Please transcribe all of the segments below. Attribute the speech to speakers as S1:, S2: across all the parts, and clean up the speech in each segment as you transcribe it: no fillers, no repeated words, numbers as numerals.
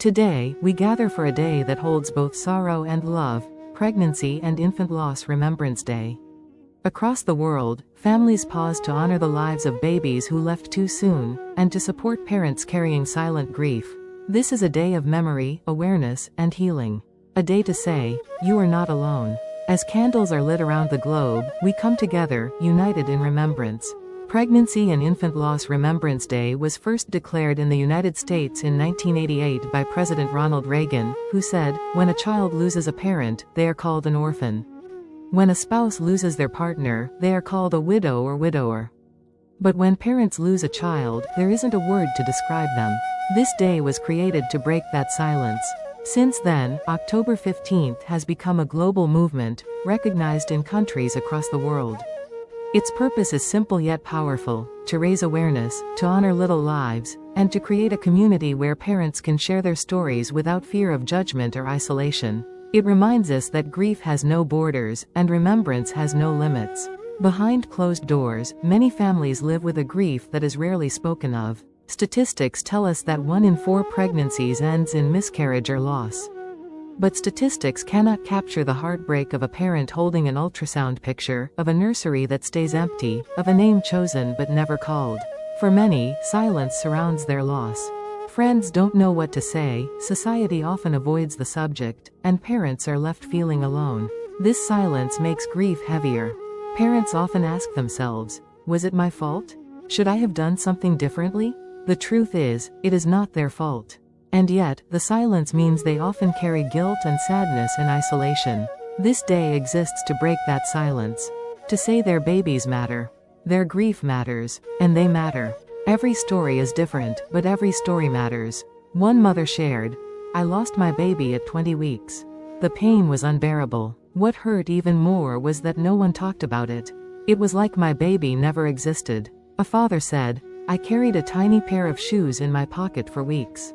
S1: Today, we gather for a day that holds both sorrow and love, Pregnancy and Infant Loss Remembrance Day. Across the world, families pause to honor the lives of babies who left too soon, and to support parents carrying silent grief. This is a day of memory, awareness, and healing. A day to say, you are not alone. As candles are lit around the globe, we come together, united in remembrance. Pregnancy and Infant Loss Remembrance Day was first declared in the United States in 1988 by President Ronald Reagan, who said, "When a child loses a parent, they are called an orphan. When a spouse loses their partner, they are called a widow or widower. But when parents lose a child, there isn't a word to describe them." This day was created to break that silence. Since then, October 15th has become a global movement, recognized in countries across the world. Its purpose is simple yet powerful: to raise awareness, to honor little lives, and to create a community where parents can share their stories without fear of judgment or isolation. It reminds us that grief has no borders, and remembrance has no limits. Behind closed doors, many families live with a grief that is rarely spoken of. Statistics tell us that 1 in 4 pregnancies ends in miscarriage or loss. But statistics cannot capture the heartbreak of a parent holding an ultrasound picture, of a nursery that stays empty, of a name chosen but never called. For many, silence surrounds their loss. Friends don't know what to say, society often avoids the subject, and parents are left feeling alone. This silence makes grief heavier. Parents often ask themselves, was it my fault? Should I have done something differently? The truth is, it is not their fault. And yet, the silence means they often carry guilt and sadness in isolation. This day exists to break that silence. To say their babies matter. Their grief matters. And they matter. Every story is different, but every story matters. One mother shared, "I lost my baby at 20 weeks. The pain was unbearable. What hurt even more was that no one talked about it. It was like my baby never existed." A father said, "I carried a tiny pair of shoes in my pocket for weeks.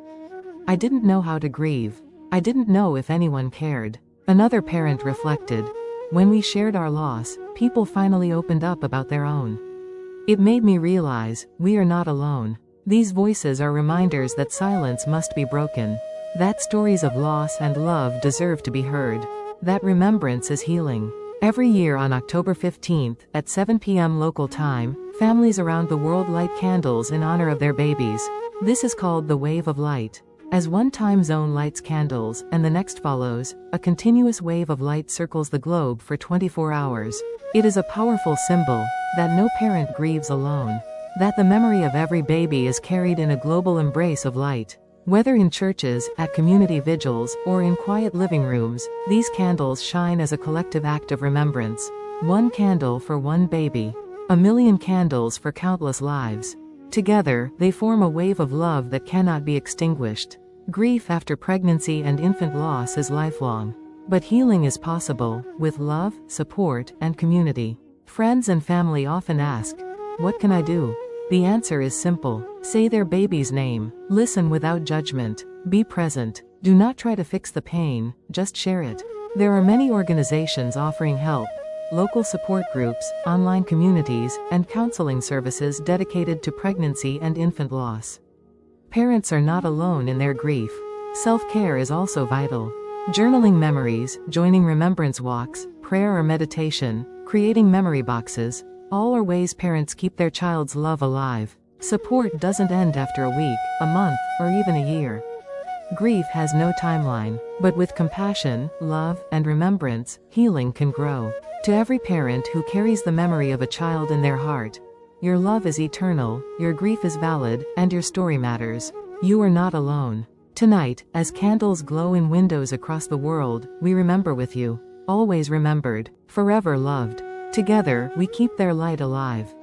S1: I didn't know how to grieve. I didn't know if anyone cared." Another parent reflected, "When we shared our loss, people finally opened up about their own. It made me realize, we are not alone." These voices are reminders that silence must be broken. That stories of loss and love deserve to be heard. That remembrance is healing. Every year on October 15th, at 7 p.m. local time, families around the world light candles in honor of their babies. This is called the Wave of Light. As one time zone lights candles, and the next follows, a continuous wave of light circles the globe for 24 hours. It is a powerful symbol, that no parent grieves alone. That the memory of every baby is carried in a global embrace of light. Whether in churches, at community vigils, or in quiet living rooms, these candles shine as a collective act of remembrance. One candle for one baby. 1,000,000 candles for countless lives. Together, they form a wave of love that cannot be extinguished. Grief after pregnancy and infant loss is lifelong. But healing is possible, with love, support, and community. Friends and family often ask, "What can I do?" The answer is simple. Say their baby's name. Listen without judgment. Be present. Do not try to fix the pain, just share it. There are many organizations offering help. Local support groups, online communities, and counseling services dedicated to pregnancy and infant loss. Parents are not alone in their grief. Self-care is also vital. Journaling memories, joining remembrance walks, prayer or meditation, creating memory boxes, all are ways parents keep their child's love alive. Support doesn't end after a week, a month, or even a year. Grief has no timeline, but with compassion, love, and remembrance, healing can grow. To every parent who carries the memory of a child in their heart, your love is eternal, your grief is valid, and your story matters. You are not alone. Tonight, as candles glow in windows across the world, we remember with you. Always remembered, forever loved. Together, we keep their light alive.